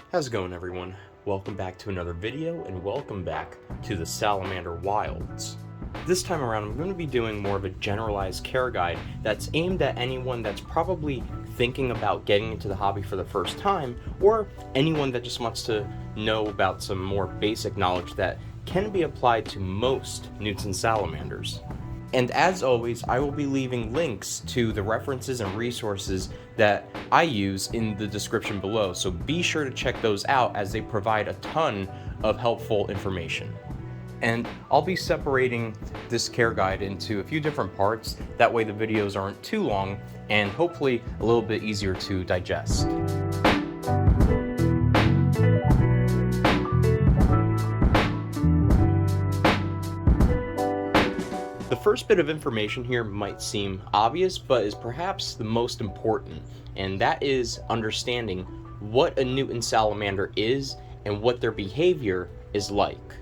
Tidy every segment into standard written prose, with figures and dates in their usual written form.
How's it going, everyone? Welcome back to another video, and welcome back to the Salamander Wilds. This time around, I'm going to be doing more of a generalized care guide that's aimed at anyone that's probably thinking about getting into the hobby for the first time, or anyone that just wants to know about some more basic knowledge that can be applied to most newts and salamanders. And as always, I will be leaving links to the references and resources that I use in the description below, so be sure to check those out as they provide a ton of helpful information. And I'll be separating this care guide into a few different parts, that way the videos aren't too long and hopefully a little bit easier to digest. The first bit of information here might seem obvious, but is perhaps the most important, and that is understanding what a newt and salamander is and what their behavior is like.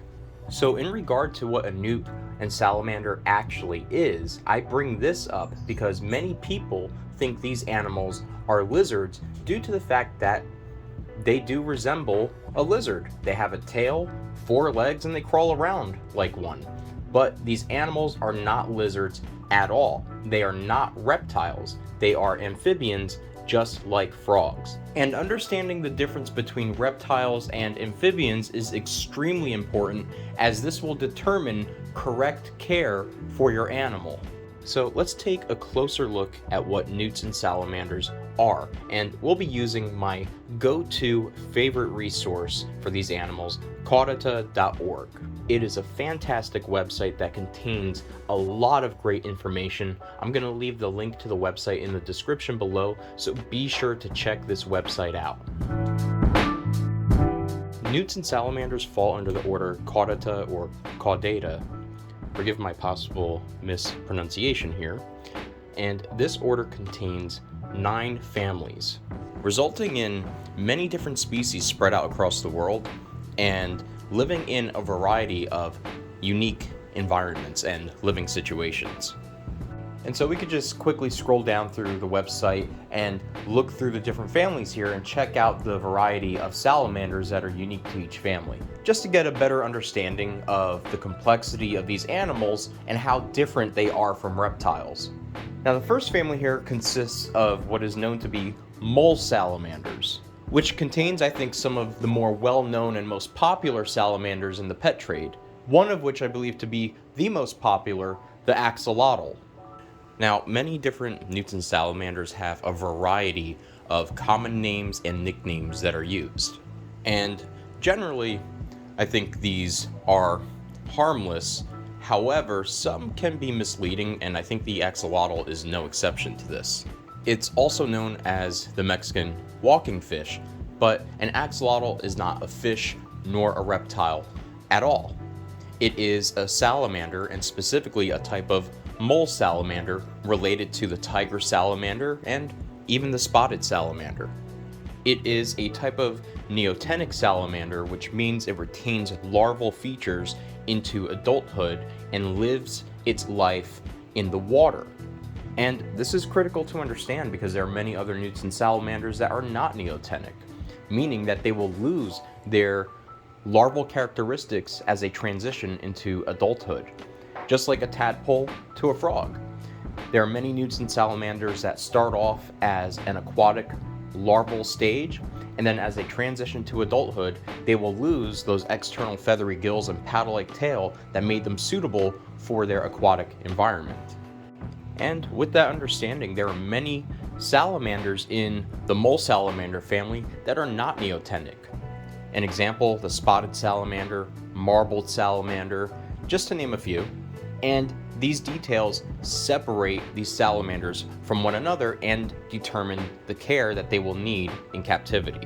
So in regard to what a newt and salamander actually is, I bring this up because many people think these animals are lizards due to the fact that they do resemble a lizard. They have a tail, 4 legs, and they crawl around like one. But these animals are not lizards at all. They are not reptiles. They are amphibians, just like frogs. And understanding the difference between reptiles and amphibians is extremely important, as this will determine correct care for your animal. So let's take a closer look at what newts and salamanders are, and we'll be using my go-to favorite resource for these animals, Caudata.org. It is a fantastic website that contains a lot of great information. I'm going to leave the link to the website in the description below, so be sure to check this website out. Newts and salamanders fall under the order Caudata or Caudata. Forgive my possible mispronunciation here. And this order contains 9 families, resulting in many different species spread out across the world and living in a variety of unique environments and living situations. And so we could just quickly scroll down through the website and look through the different families here and check out the variety of salamanders that are unique to each family, just to get a better understanding of the complexity of these animals and how different they are from reptiles. Now, the first family here consists of what is known to be mole salamanders, which contains, I think, some of the more well-known and most popular salamanders in the pet trade, one of which I believe to be the most popular, the axolotl. Now, many different newts and salamanders have a variety of common names and nicknames that are used. And generally, I think these are harmless. However, some can be misleading, and I think the axolotl is no exception to this. It's also known as the Mexican walking fish, but an axolotl is not a fish nor a reptile at all. It is a salamander, and specifically a type of mole salamander related to the tiger salamander and even the spotted salamander. It is a type of neotenic salamander, which means it retains larval features into adulthood and lives its life in the water. And this is critical to understand because there are many other newts and salamanders that are not neotenic, meaning that they will lose their larval characteristics as they transition into adulthood, just like a tadpole to a frog. There are many newts and salamanders that start off as an aquatic larval stage, and then as they transition to adulthood, they will lose those external feathery gills and paddle-like tail that made them suitable for their aquatic environment. And with that understanding, there are many salamanders in the mole salamander family that are not neotenic. An example, the spotted salamander, marbled salamander, just to name a few. And these details separate these salamanders from one another and determine the care that they will need in captivity.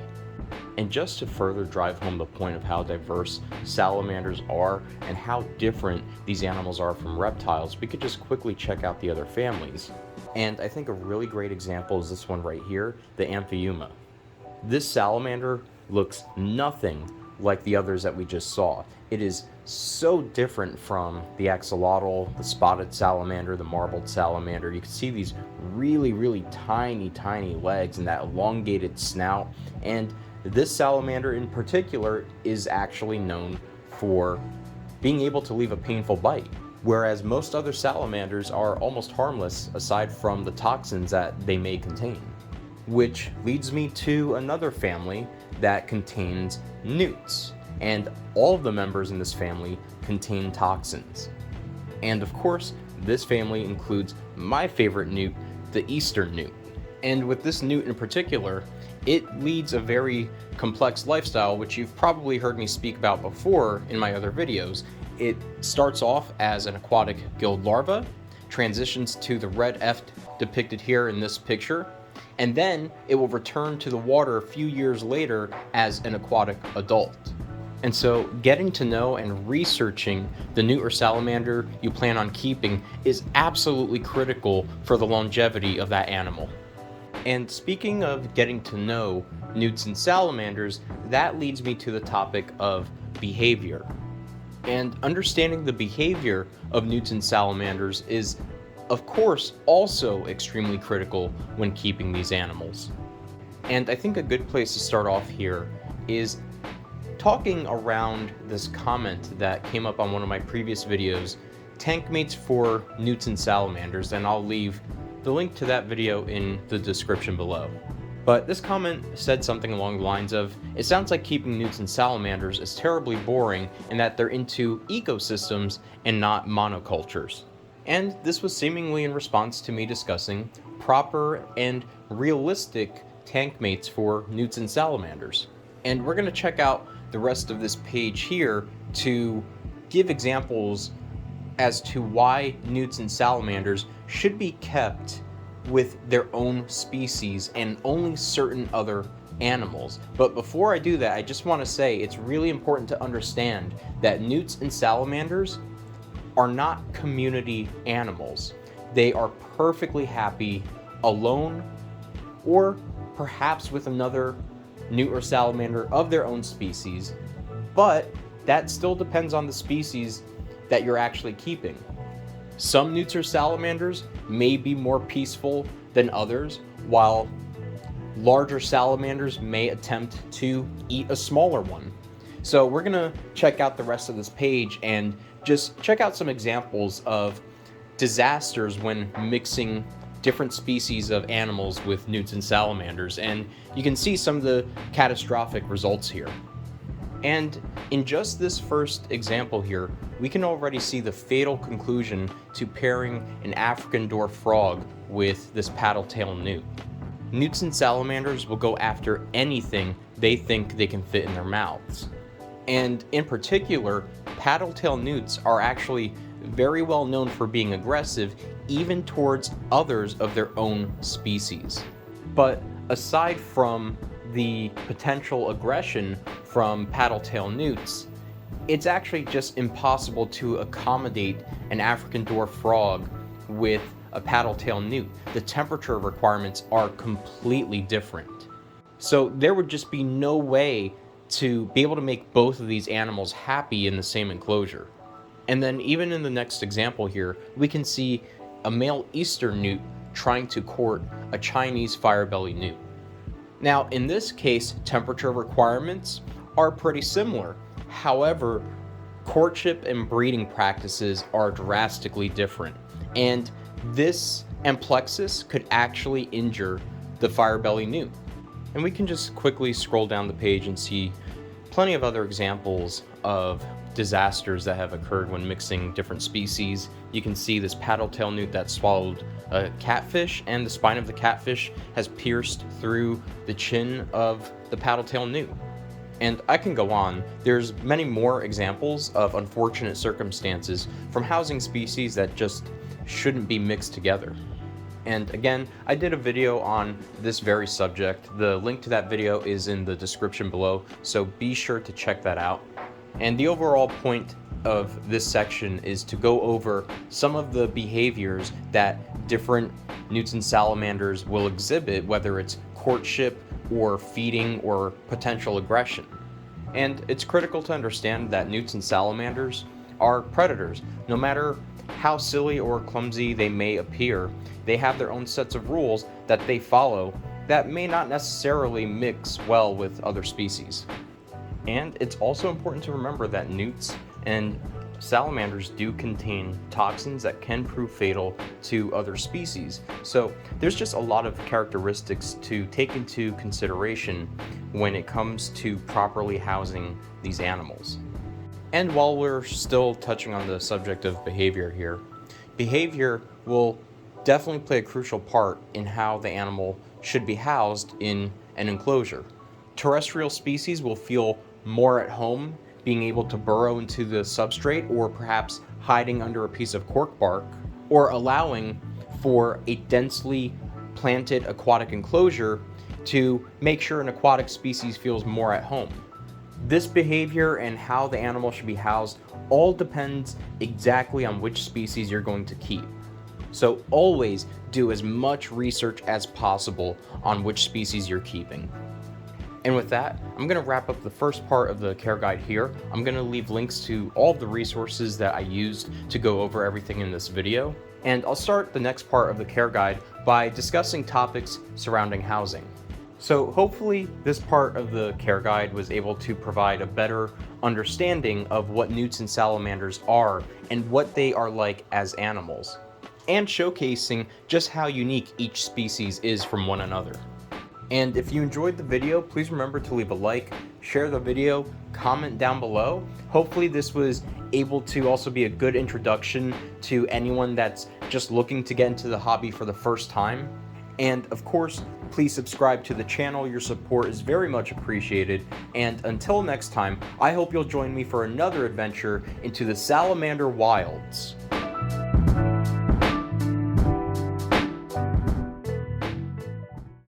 And just to further drive home the point of how diverse salamanders are and how different these animals are from reptiles, we could just quickly check out the other families. And I think a really great example is this one right here, the Amphiuma. This salamander looks nothing like the others that we just saw. It is so different from the axolotl, the spotted salamander, the marbled salamander. You can see these really tiny legs and that elongated snout, and this salamander in particular is actually known for being able to leave a painful bite, whereas most other salamanders are almost harmless aside from the toxins that they may contain. Which leads me to another family that contains newts, and all of the members in this family contain toxins. And of course, this family includes my favorite newt, the eastern newt. And with this newt in particular, it leads a very complex lifestyle, which you've probably heard me speak about before in my other videos. It starts off as an aquatic gilled larva, transitions to the red F depicted here in this picture, and then it will return to the water a few years later as an aquatic adult. And so getting to know and researching the newt or salamander you plan on keeping is absolutely critical for the longevity of that animal. And speaking of getting to know newts and salamanders, that leads me to the topic of behavior. And understanding the behavior of newts and salamanders is, of course, also extremely critical when keeping these animals. And I think a good place to start off here is talking around this comment that came up on one of my previous videos, tank mates for newts and salamanders, and I'll leave the link to that video in the description below. But this comment said something along the lines of, it sounds like keeping newts and salamanders is terribly boring and that they're into ecosystems and not monocultures. And this was seemingly in response to me discussing proper and realistic tank mates for newts and salamanders. And we're going to check out the rest of this page here to give examples as to why newts and salamanders should be kept with their own species and only certain other animals. But before I do that, I just want to say it's really important to understand that newts and salamanders are not community animals. They are perfectly happy alone or perhaps with another newt or salamander of their own species, but that still depends on the species that you're actually keeping. Some newts or salamanders may be more peaceful than others, while larger salamanders may attempt to eat a smaller one. So we're gonna check out the rest of this page and just check out some examples of disasters when mixing different species of animals with newts and salamanders, and you can see some of the catastrophic results here. And in just this first example here, we can already see the fatal conclusion to pairing an African dwarf frog with this paddle-tail newt. Newts and salamanders will go after anything they think they can fit in their mouths. And in particular, paddle-tail newts are actually very well known for being aggressive even towards others of their own species. But aside from the potential aggression from paddle-tail newts, it's actually just impossible to accommodate an African dwarf frog with a paddle-tail newt. The temperature requirements are completely different. So there would just be no way to be able to make both of these animals happy in the same enclosure. And then even in the next example here, we can see a male eastern newt trying to court a Chinese firebelly newt. Now, in this case, temperature requirements are pretty similar. However, courtship and breeding practices are drastically different. And this amplexus could actually injure the firebelly newt. And we can just quickly scroll down the page and see plenty of other examples of disasters that have occurred when mixing different species. You can see this paddle-tail newt that swallowed a catfish, and the spine of the catfish has pierced through the chin of the paddle-tail newt. And I can go on. There's many more examples of unfortunate circumstances from housing species that just shouldn't be mixed together. And again, I did a video on this very subject. The link to that video is in the description below, so be sure to check that out. And the overall point of this section is to go over some of the behaviors that different newts and salamanders will exhibit, whether it's courtship or feeding or potential aggression. And it's critical to understand that newts and salamanders are predators. No matter how silly or clumsy they may appear, they have their own sets of rules that they follow that may not necessarily mix well with other species. And it's also important to remember that newts and salamanders do contain toxins that can prove fatal to other species. So there's just a lot of characteristics to take into consideration when it comes to properly housing these animals. And while we're still touching on the subject of behavior here, behavior will definitely play a crucial part in how the animal should be housed in an enclosure. Terrestrial species will feel more at home being able to burrow into the substrate, or perhaps hiding under a piece of cork bark, or allowing for a densely planted aquatic enclosure to make sure an aquatic species feels more at home. This behavior and how the animal should be housed all depends exactly on which species you're going to keep. So always do as much research as possible on which species you're keeping. And with that, I'm going to wrap up the first part of the care guide here. I'm going to leave links to all of the resources that I used to go over everything in this video. And I'll start the next part of the care guide by discussing topics surrounding housing. So hopefully this part of the care guide was able to provide a better understanding of what newts and salamanders are and what they are like as animals, and showcasing just how unique each species is from one another. And if you enjoyed the video, please remember to leave a like, share the video, comment down below. Hopefully this was able to also be a good introduction to anyone that's just looking to get into the hobby for the first time. And of course, please subscribe to the channel. Your support is very much appreciated. And until next time, I hope you'll join me for another adventure into the salamander wilds.